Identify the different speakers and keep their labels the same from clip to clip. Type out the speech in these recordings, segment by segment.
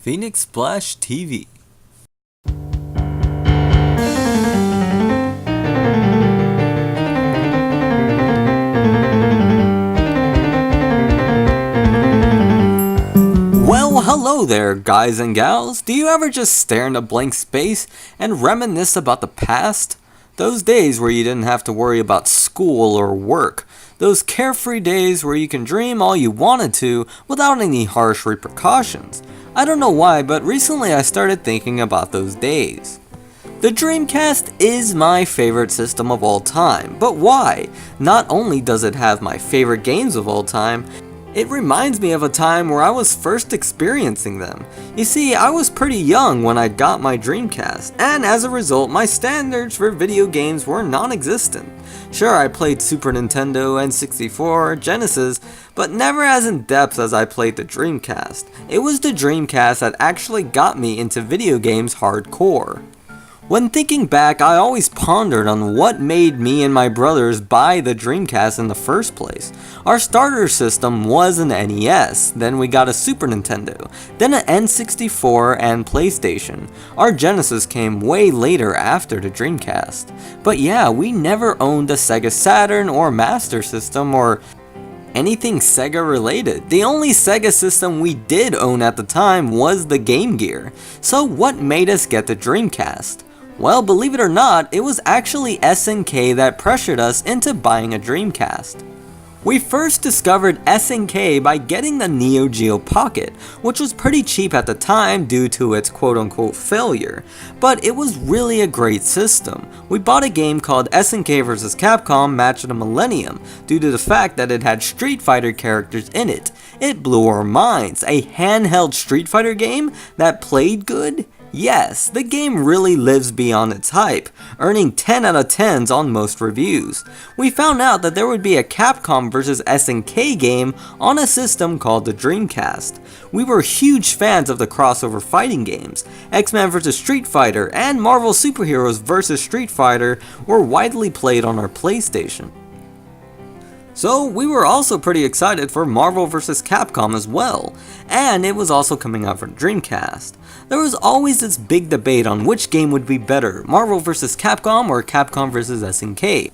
Speaker 1: Phoenix Splash TV. Well, hello there, guys and gals. Do you ever just stare into blank space and reminisce about the past? Those days where you didn't have to worry about school or work. Those carefree days where you can dream all you wanted to without any harsh repercussions. I don't know why, but recently I started thinking about those days. The Dreamcast is my favorite system of all time, but why? Not only does it have my favorite games of all time, it reminds me of a time where I was first experiencing them. You see, I was pretty young when I got my Dreamcast, and as a result, my standards for video games were non-existent. Sure, I played Super Nintendo, N64, Genesis, but never as in-depth as I played the Dreamcast. It was the Dreamcast that actually got me into video games hardcore. When thinking back, I always pondered on what made me and my brothers buy the Dreamcast in the first place. Our starter system was an NES, then we got a Super Nintendo, then an N64 and PlayStation. Our Genesis came way later after the Dreamcast. But yeah, we never owned a Sega Saturn or Master System or anything Sega related. The only Sega system we did own at the time was the Game Gear. So what made us get the Dreamcast? Well, believe it or not, it was actually SNK that pressured us into buying a Dreamcast. We first discovered SNK by getting the Neo Geo Pocket, which was pretty cheap at the time due to its quote-unquote failure, but it was really a great system. We bought a game called SNK vs Capcom Match of the Millennium due to the fact that it had Street Fighter characters in it. It blew our minds. A handheld Street Fighter game that played good? Yes, the game really lives beyond its hype, earning 10 out of 10s on most reviews. We found out that there would be a Capcom vs SNK game on a system called the Dreamcast. We were huge fans of the crossover fighting games. X-Men vs Street Fighter and Marvel Superheroes vs Street Fighter were widely played on our PlayStation. So we were also pretty excited for Marvel vs Capcom as well, and it was also coming out for Dreamcast. There was always this big debate on which game would be better, Marvel vs Capcom or Capcom vs SNK.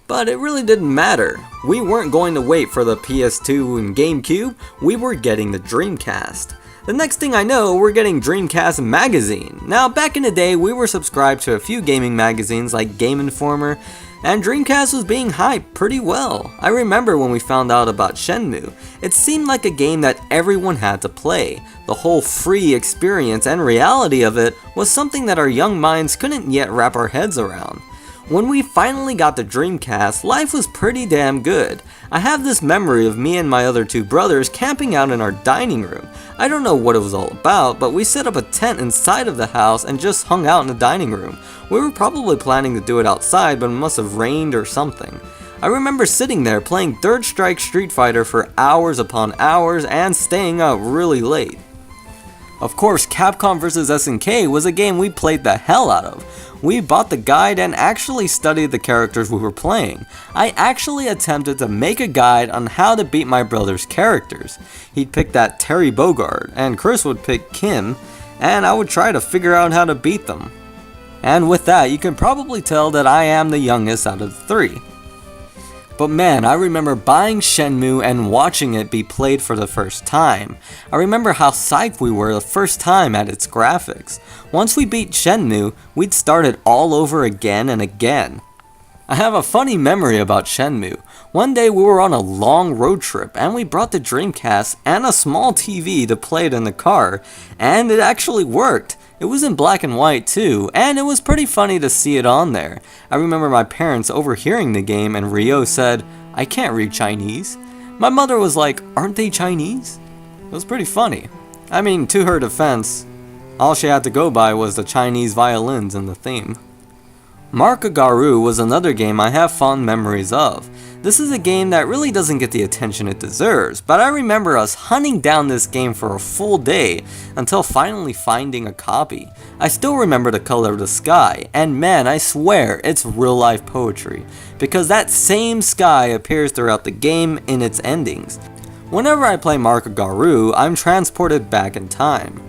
Speaker 1: But it really didn't matter. We weren't going to wait for the PS2 and GameCube, we were getting the Dreamcast. The next thing I know, we're getting Dreamcast Magazine. Now, back in the day, we were subscribed to a few gaming magazines like Game Informer, and Dreamcast was being hyped pretty well. I remember when we found out about Shenmue. It seemed like a game that everyone had to play. The whole free experience and reality of it was something that our young minds couldn't yet wrap our heads around. When we finally got the Dreamcast, life was pretty damn good. I have this memory of me and my other two brothers camping out in our dining room. I don't know what it was all about, but we set up a tent inside of the house and just hung out in the dining room. We were probably planning to do it outside, but it must have rained or something. I remember sitting there playing Third Strike Street Fighter for hours upon hours and staying up really late. Of course, Capcom vs SNK was a game we played the hell out of. We bought the guide and actually studied the characters we were playing. I actually attempted to make a guide on how to beat my brother's characters. He'd pick that Terry Bogard, and Chris would pick Kim, and I would try to figure out how to beat them. And with that, you can probably tell that I am the youngest out of the three. But man, I remember buying Shenmue and watching it be played for the first time. I remember how psyched we were the first time at its graphics. Once we beat Shenmue, we'd start it all over again and again. I have a funny memory about Shenmue. One day we were on a long road trip and we brought the Dreamcast and a small TV to play it in the car, and it actually worked. It was in black and white too, and it was pretty funny to see it on there. I remember my parents overhearing the game and Rio said, "I can't read Chinese." My mother was like, "Aren't they Chinese?" It was pretty funny. I mean, to her defense, all she had to go by was the Chinese violins in the theme. Markagaru was another game I have fond memories of. This is a game that really doesn't get the attention it deserves, but I remember us hunting down this game for a full day until finally finding a copy. I still remember the color of the sky, and man, I swear it's real life poetry, because that same sky appears throughout the game in its endings. Whenever I play Markagaru, I'm transported back in time.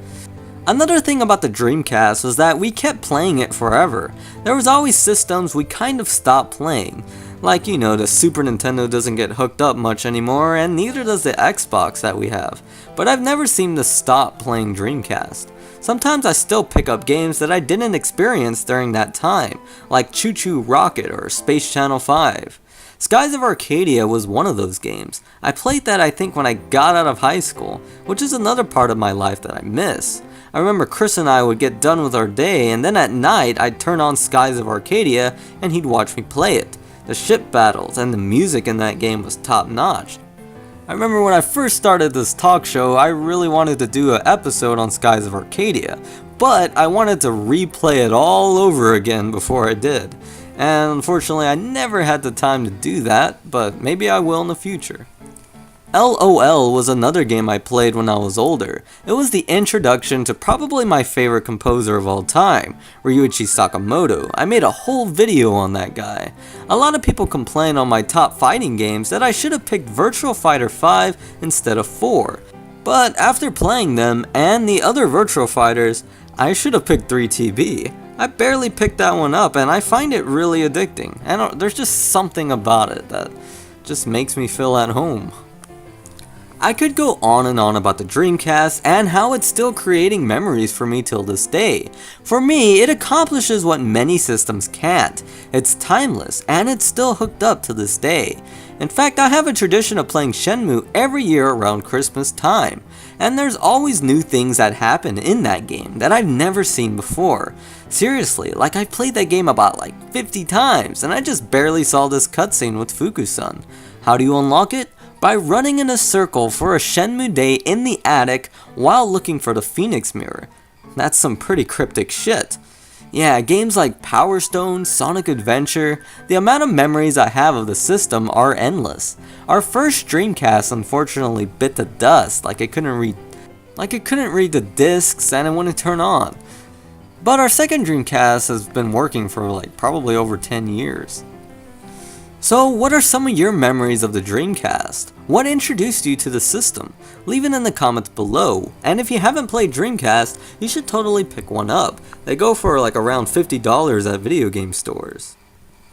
Speaker 1: Another thing about the Dreamcast was that we kept playing it forever. There was always systems we kind of stopped playing. Like, you know, the Super Nintendo doesn't get hooked up much anymore, and neither does the Xbox that we have. But I've never seemed to stop playing Dreamcast. Sometimes I still pick up games that I didn't experience during that time, like Choo Choo Rocket or Space Channel 5. Skies of Arcadia was one of those games. I played that I think when I got out of high school, which is another part of my life that I miss. I remember Chris and I would get done with our day, and then at night I'd turn on Skies of Arcadia and he'd watch me play it. The ship battles and the music in that game was top notch. I remember when I first started this talk show, I really wanted to do an episode on Skies of Arcadia, but I wanted to replay it all over again before I did. And unfortunately I never had the time to do that, but maybe I will in the future. LOL was another game I played when I was older. It was the introduction to probably my favorite composer of all time, Ryuichi Sakamoto. I made a whole video on that guy. A lot of people complain on my top fighting games that I should have picked Virtua Fighter 5 instead of 4. But after playing them and the other Virtua Fighters, I should have picked 3TB. I barely picked that one up and I find it really addicting. There's just something about it that just makes me feel at home. I could go on and on about the Dreamcast and how it's still creating memories for me till this day. For me, it accomplishes what many systems can't. It's timeless and it's still hooked up to this day. In fact, I have a tradition of playing Shenmue every year around Christmas time. And there's always new things that happen in that game that I've never seen before. Seriously, like I played that game about like 50 times and I just barely saw this cutscene with Fuku-san. How do you unlock it? By running in a circle for a Shenmue day in the attic while looking for the Phoenix Mirror. That's some pretty cryptic shit. Yeah, games like Power Stone, Sonic Adventure, the amount of memories I have of the system are endless. Our first Dreamcast unfortunately bit the dust, like it couldn't read the discs and it wouldn't turn on. But our second Dreamcast has been working for like probably over 10 years. So what are some of your memories of the Dreamcast? What introduced you to the system? Leave it in the comments below, and if you haven't played Dreamcast, you should totally pick one up. They go for like around $50 at video game stores.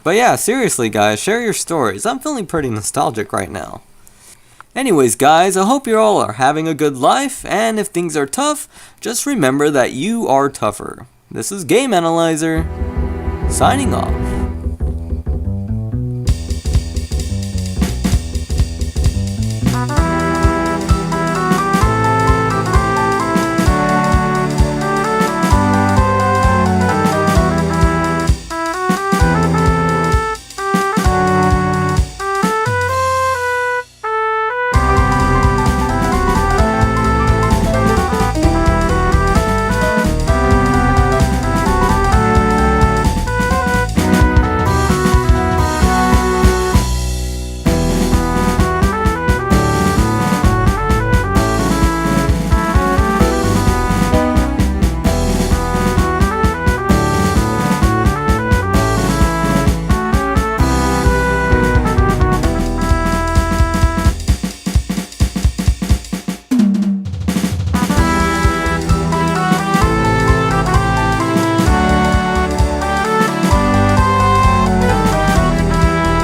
Speaker 1: But yeah, seriously guys, share your stories. I'm feeling pretty nostalgic right now. Anyways guys, I hope you all are having a good life, and if things are tough, just remember that you are tougher. This is Game Analyzer, signing off.